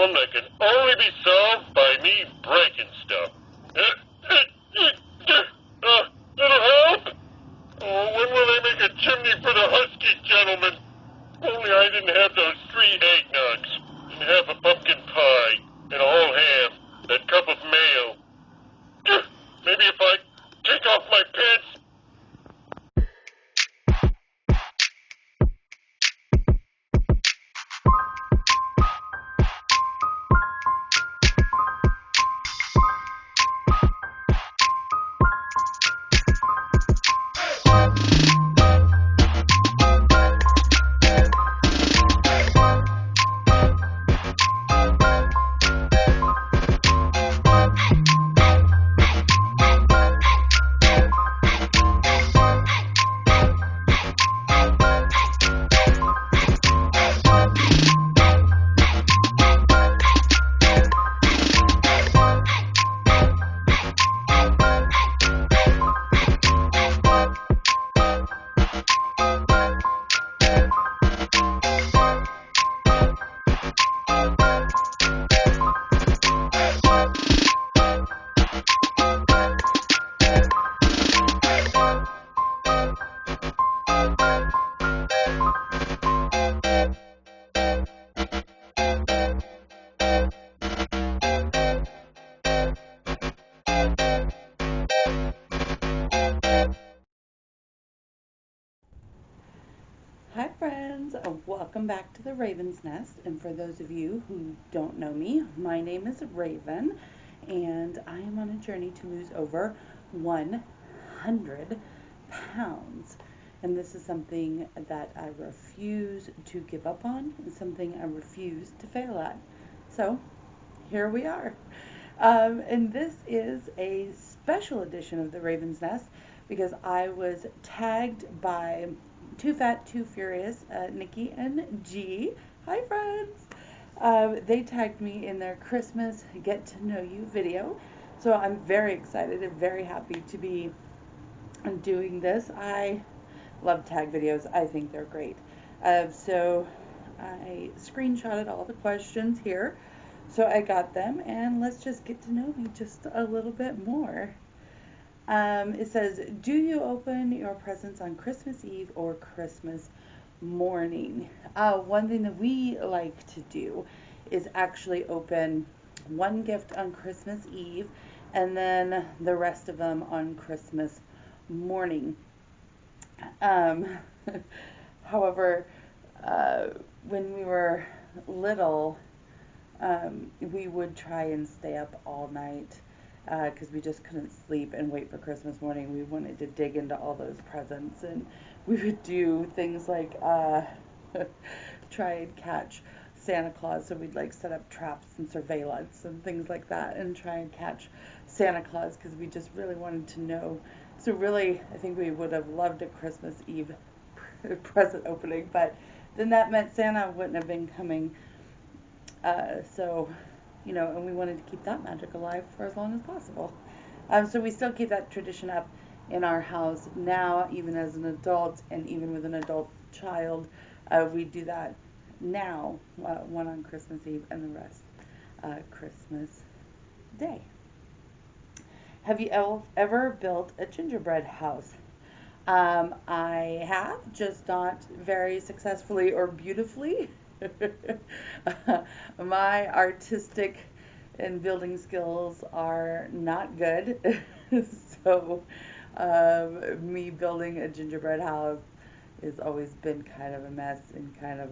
problem that can only be solved by me breaking stuff. It'll help? Oh, when will they make a chimney for the husky gentleman? Only I didn't have those 3 eggnogs, and half a pumpkin pie, and a whole ham, that cup of mayo. Maybe if I take off my pants. Hi friends, welcome back to the Raven's Nest, and for those of you who don't know me, my name is Raven, and I am on a journey to lose over 100 pounds, and this is something that I refuse to give up on, and something I refuse to fail at. So here we are, and this is a special edition of the Raven's Nest because I was tagged by Too Fat, Too Furious, Nikki and G. Hi, friends. They tagged me in their Christmas Get to Know You video. So I'm very excited and very happy to be doing this. I love tag videos. I think they're great. So I screenshotted all the questions here. So I got them, and let's just get to know me just a little bit more. It says, do you open your presents on Christmas Eve or Christmas morning? One thing that we like to do is actually open one gift on Christmas Eve and then the rest of them on Christmas morning. However, when we were little, we would try and stay up all night because we just couldn't sleep and wait for Christmas morning. We wanted to dig into all those presents, and we would do things like try and catch Santa Claus. So we'd like set up traps and surveillance and things like that and try and catch Santa Claus because we just really wanted to know. So really, I think we would have loved a Christmas Eve present opening, but then that meant Santa wouldn't have been coming. And we wanted to keep that magic alive for as long as possible. So we still keep that tradition up in our house now, even as an adult, and even with an adult child. We do that now, one on Christmas Eve and the rest Christmas Day. Have you ever built a gingerbread house? I have, just not very successfully or beautifully. My artistic and building skills are not good. So me building a gingerbread house has always been kind of a mess and kind of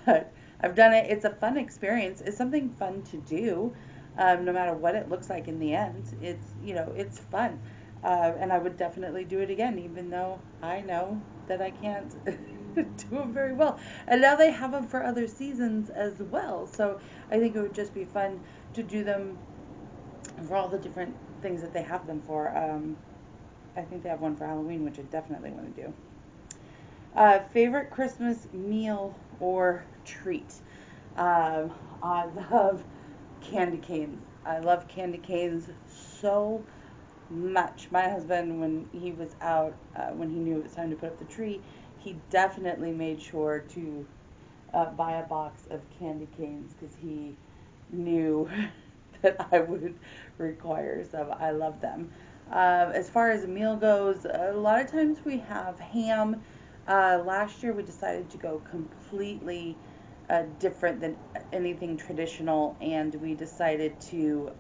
but I've done it. It's a fun experience. It's something fun to do, no matter what it looks like in the end. It's fun. And I would definitely do it again, even though I know that I can't do them very well. And now they have them for other seasons as well. So I think it would just be fun to do them for all the different things that they have them for. I think they have one for Halloween, which I definitely want to do. Favorite Christmas meal or treat? I love candy canes. I love candy canes so much. My husband, when he was out, when he knew it was time to put up the tree, he definitely made sure to buy a box of candy canes because he knew that I would require some. I love them. As far as a meal goes, a lot of times we have ham. Last year we decided to go completely different than anything traditional, and we decided to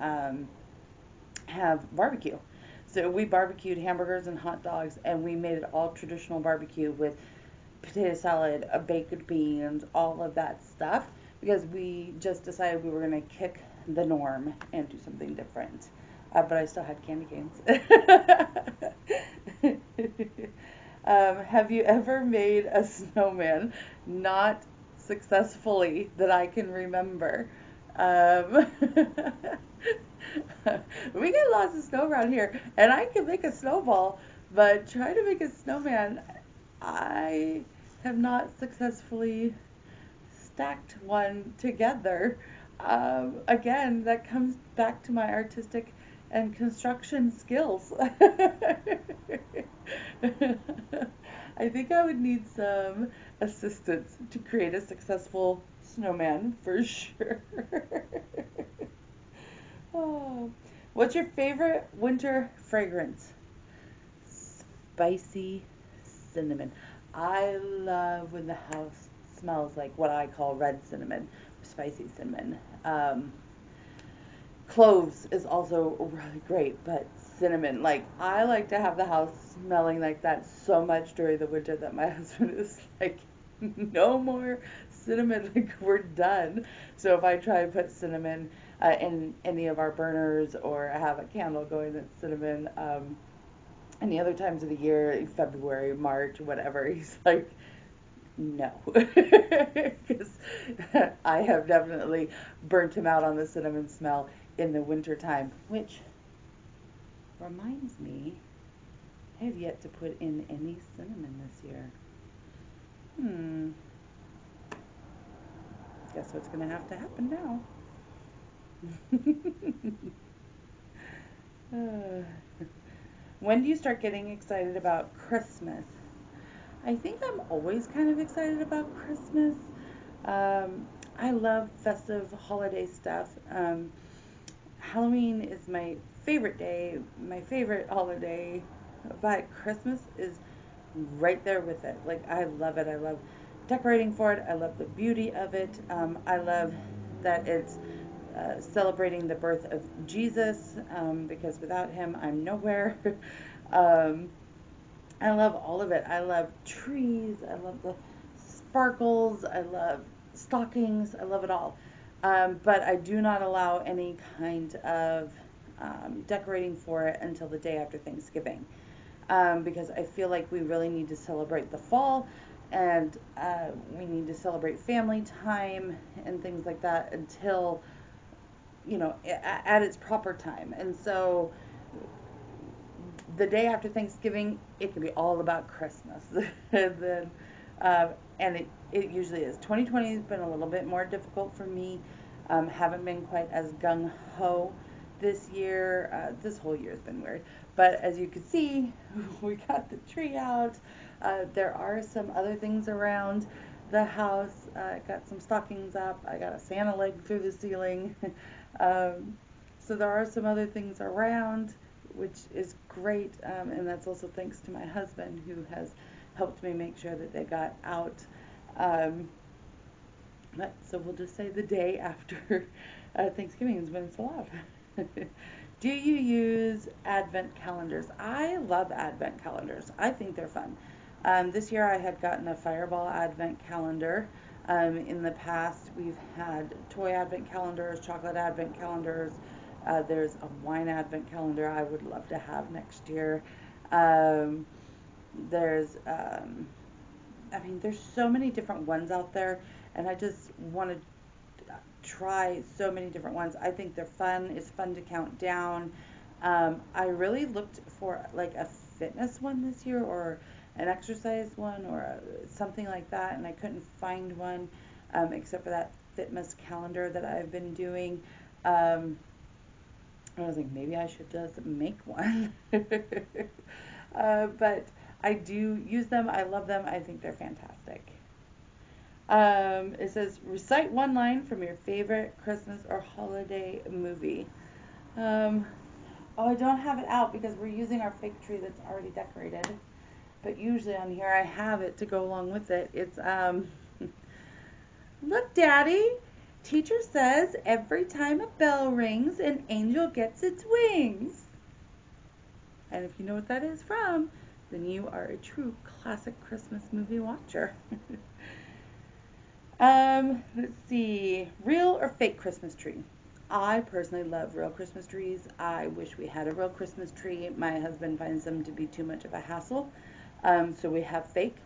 have barbecue. So we barbecued hamburgers and hot dogs, and we made it all traditional barbecue with potato salad, baked beans, all of that stuff, because we just decided we were going to kick the norm and do something different. But I still had candy canes. Have you ever made a snowman? Not successfully that I can remember. Um, we get lots of snow around here, and I can make a snowball, but trying to make a snowman, I have not successfully stacked one together. Again, that comes back to my artistic and construction skills. I think I would need some assistance to create a successful snowman for sure. Oh. What's your favorite winter fragrance? Spicy cinnamon. I love when the house smells like what I call red cinnamon, spicy cinnamon. Cloves is also really great, but cinnamon, like I like to have the house smelling like that so much during the winter that my husband is like, no more cinnamon, like we're done. So if I try and put cinnamon in any of our burners or have a candle going that's cinnamon, any other times of the year, February, March, whatever, he's like, no, because I have definitely burnt him out on the cinnamon smell in the winter time, which reminds me, I have yet to put in any cinnamon this year. Guess what's going to have to happen now? When do you start getting excited about Christmas? I think I'm always kind of excited about Christmas. I love festive holiday stuff. Halloween is my favorite day, my favorite holiday, but Christmas is right there with it. Like, I love it. I love decorating for it. I love the beauty of it. I love that it's celebrating the birth of Jesus, because without him, I'm nowhere. um, I love all of it. I love trees. I love the sparkles. I love stockings. I love it all. But I do not allow any kind of decorating for it until the day after Thanksgiving, because I feel like we really need to celebrate the fall, and we need to celebrate family time and things like that until, at its proper time. And so the day after Thanksgiving, it can be all about Christmas. And then, and it usually is. 2020 has been a little bit more difficult for me. Haven't been quite as gung ho this year. This whole year has been weird. But as you can see, we got the tree out. There are some other things around the house. Got some stockings up. I got a Santa leg through the ceiling. So there are some other things around, which is great, and that's also thanks to my husband, who has helped me make sure that they got out. So we'll just say the day after Thanksgiving is when it's allowed. Do you use advent calendars? I love advent calendars. I think they're fun. This year I had gotten a Fireball advent calendar. In the past we've had toy advent calendars, chocolate advent calendars. There's a wine advent calendar I would love to have next year. There's, there's so many different ones out there, and I just want to try so many different ones. I think they're fun. It's fun to count down. I really looked for like a fitness one this year, or an exercise one, or something like that, and I couldn't find one, except for that fitness calendar that I've been doing. I was like, maybe I should just make one. But I do use them. I love them. I think they're fantastic. It says, recite one line from your favorite Christmas or holiday movie. Oh, I don't have it out because we're using our fake tree that's already decorated. But usually on here I have it to go along with it. It's, look, Daddy. Teacher says every time a bell rings, an angel gets its wings. And if you know what that is from, then you are a true classic Christmas movie watcher. Let's see. Real or fake Christmas tree? I personally love real Christmas trees. I wish we had a real Christmas tree. My husband finds them to be too much of a hassle. So we have fake.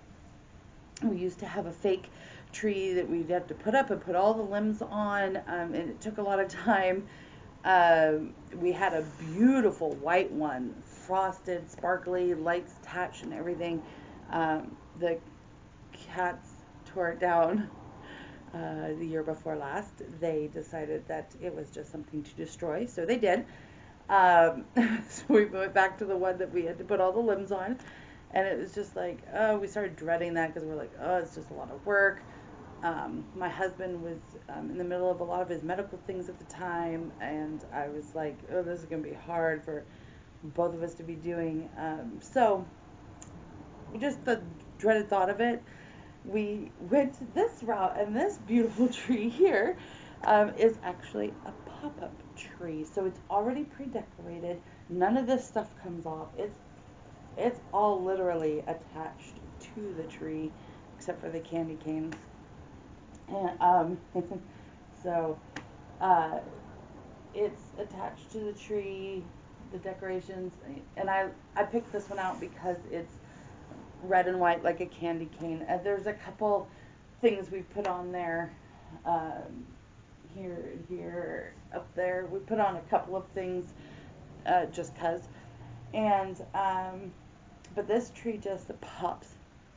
We used to have a fake tree that we'd have to put up and put all the limbs on, and it took a lot of time. We had a beautiful white one, frosted, sparkly, lights attached and everything. The cats tore it down the year before last. They decided that it was just something to destroy, so they did. So we went back to the one that we had to put all the limbs on, and it was just like, oh, we started dreading that because we're like, oh, it's just a lot of work. My husband was in the middle of a lot of his medical things at the time, and I was like, oh, this is going to be hard for both of us to be doing. So just the dreaded thought of it, we went this route, and this beautiful tree here is actually a pop-up tree. So it's already pre-decorated. None of this stuff comes off. It's all literally attached to the tree, except for the candy canes. And so it's attached to the tree, the decorations, and I picked this one out because it's red and white like a candy cane. There's a couple things we put on there, here, up there. We put on a couple of things just cause, and but this tree just pops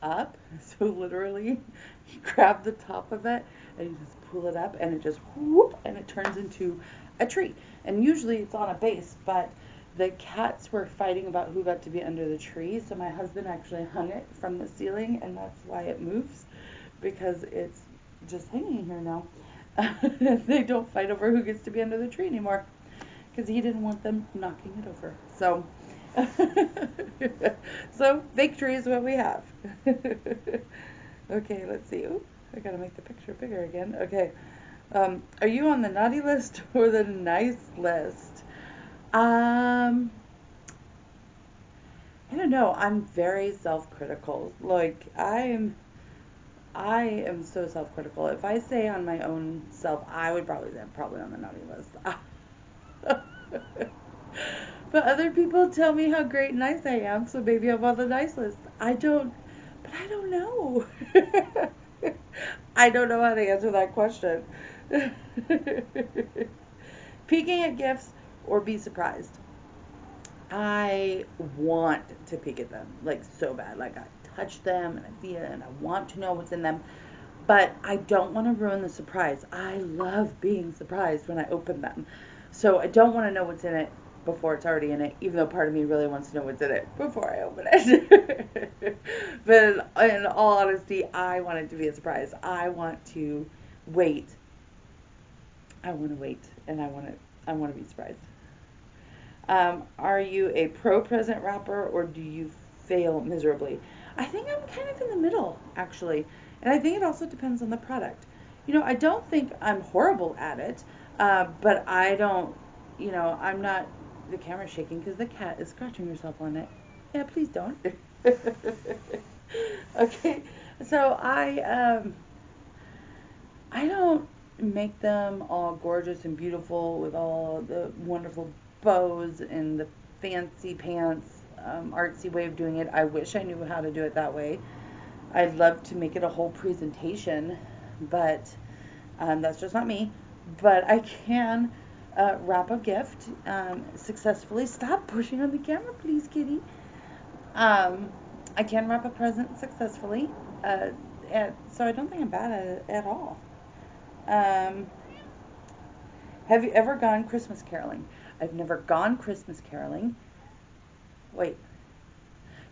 up. So literally, you grab the top of it and you just pull it up, and it just whoop, and it turns into a tree. And usually it's on a base, but the cats were fighting about who got to be under the tree, so my husband actually hung it from the ceiling, and that's why it moves, because it's just hanging here now. They don't fight over who gets to be under the tree anymore, because he didn't want them knocking it over. So, so fake tree is what we have. Okay, let's see. Ooh, I gotta make the picture bigger again. Okay, are you on the naughty list or the nice list? I don't know. I'm very self-critical. Like I am so self-critical. If I say on my own self, I would probably say I'm probably on the naughty list. But other people tell me how great and nice I am, so maybe I'm on the nice list. I don't know. I don't know how to answer that question. Peeking at gifts or be surprised. I want to peek at them, like so bad. Like I touch them and I feel it and I want to know what's in them, but I don't want to ruin the surprise. I love being surprised when I open them. So I don't want to know what's in it before it's already in it, even though part of me really wants to know what's in it before I open it. But in all honesty, I want it to be a surprise. I want to wait. I want to wait, and I want to be surprised. Are you a pro present wrapper, or do you fail miserably? I think I'm kind of in the middle, actually. And I think it also depends on the product. I don't think I'm horrible at it, but I don't, I'm not, the camera's shaking because the cat is scratching herself on it. Yeah, please don't. Okay, so I don't make them all gorgeous and beautiful with all the wonderful bows and the fancy pants, artsy way of doing it. I wish I knew how to do it that way. I'd love to make it a whole presentation, but that's just not me. But I can wrap a gift successfully. Stop pushing on the camera, please, kitty. I can wrap a present successfully, so I don't think I'm bad at it at all. Have you ever gone Christmas caroling? I've never gone Christmas caroling. Wait.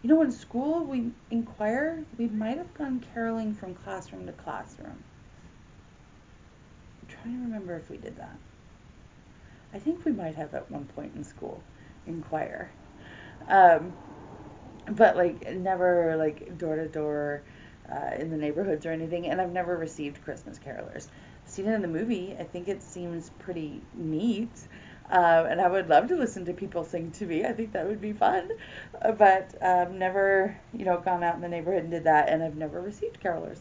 You know, in school, in choir, we might have gone caroling from classroom to classroom. I'm trying to remember if we did that. I think we might have at one point in school, in choir. Um, but like never like door to door in the neighborhoods or anything. And I've never received Christmas carolers. I've seen it in the movie. I think it seems pretty neat. And I would love to listen to people sing to me. I think that would be fun. But never, gone out in the neighborhood and did that. And I've never received carolers.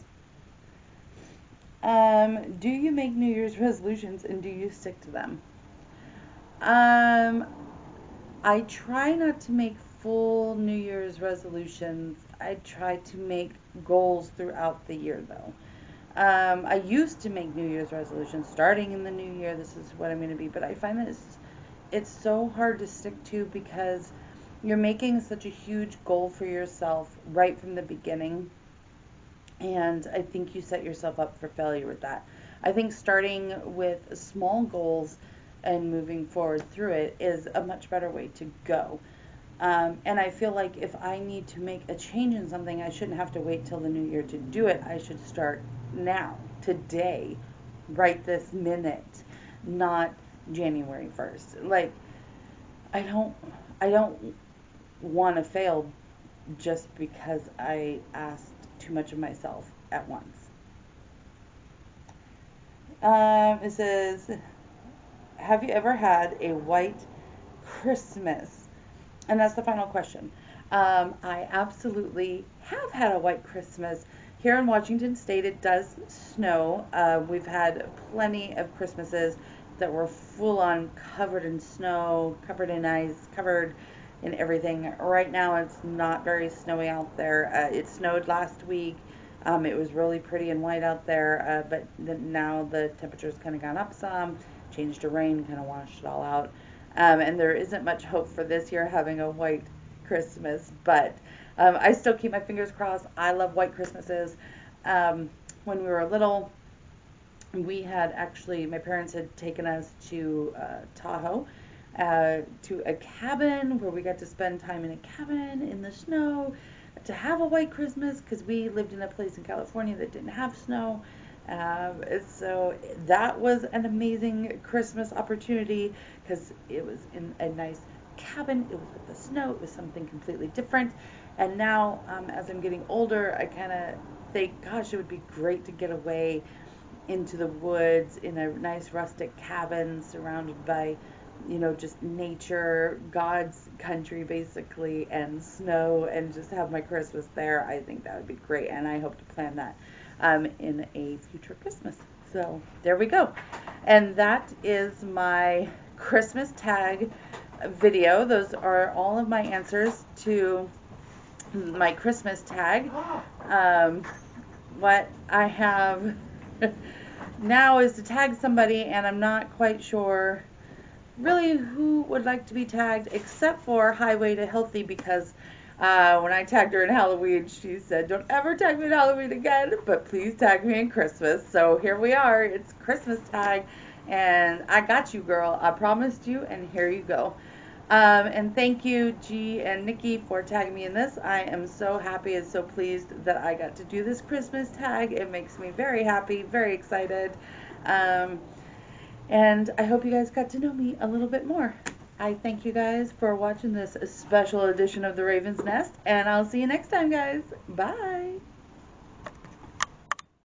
Do you make New Year's resolutions and do you stick to them? I try not to make full New Year's resolutions. I try to make goals throughout the year, though. I used to make New Year's resolutions starting in the new year. This is what I'm going to be, but I find that it's so hard to stick to because you're making such a huge goal for yourself right from the beginning, and I think you set yourself up for failure with that. I think starting with small goals and moving forward through it is a much better way to go. And I feel like if I need to make a change in something, I shouldn't have to wait till the new year to do it. I should start now, today, right this minute, not January 1st. Like, I don't want to fail just because I asked too much of myself at once. It says, have you ever had a white Christmas? And that's the final question. I absolutely have had a white Christmas. Here in Washington State, it does snow. We've had plenty of Christmases that were full on covered in snow, covered in ice, covered in everything. Right now, it's not very snowy out there. It snowed last week. It was really pretty and white out there, but now the temperature's kind of gone up some, changed to rain, kind of washed it all out. And there isn't much hope for this year having a white Christmas, but I still keep my fingers crossed. I love white Christmases. When we were little, my parents had taken us to Tahoe, to a cabin where we got to spend time in a cabin in the snow to have a white Christmas because we lived in a place in California that didn't have snow. So that was an amazing Christmas opportunity because it was in a nice cabin. It was with the snow. It was something completely different. And now, as I'm getting older, I kind of think, gosh, it would be great to get away into the woods in a nice rustic cabin surrounded by, just nature, God's country basically, and snow, and just have my Christmas there. I think that would be great, and I hope to plan that in a future Christmas. So there we go. And that is my Christmas tag video. Those are all of my answers to my Christmas tag. What I have now is to tag somebody, and I'm not quite sure really who would like to be tagged except for Highway to Healthy, because when I tagged her in Halloween, she said, don't ever tag me in Halloween again, but please tag me in Christmas. So here we are. It's Christmas tag, and I got you, girl. I promised you, and here you go. And thank you, G and Nikki, for tagging me in this. I am so happy and so pleased that I got to do this Christmas tag. It makes me very happy, very excited. And I hope you guys got to know me a little bit more. I thank you guys for watching this special edition of the Raven's Nest, and I'll see you next time, guys. Bye.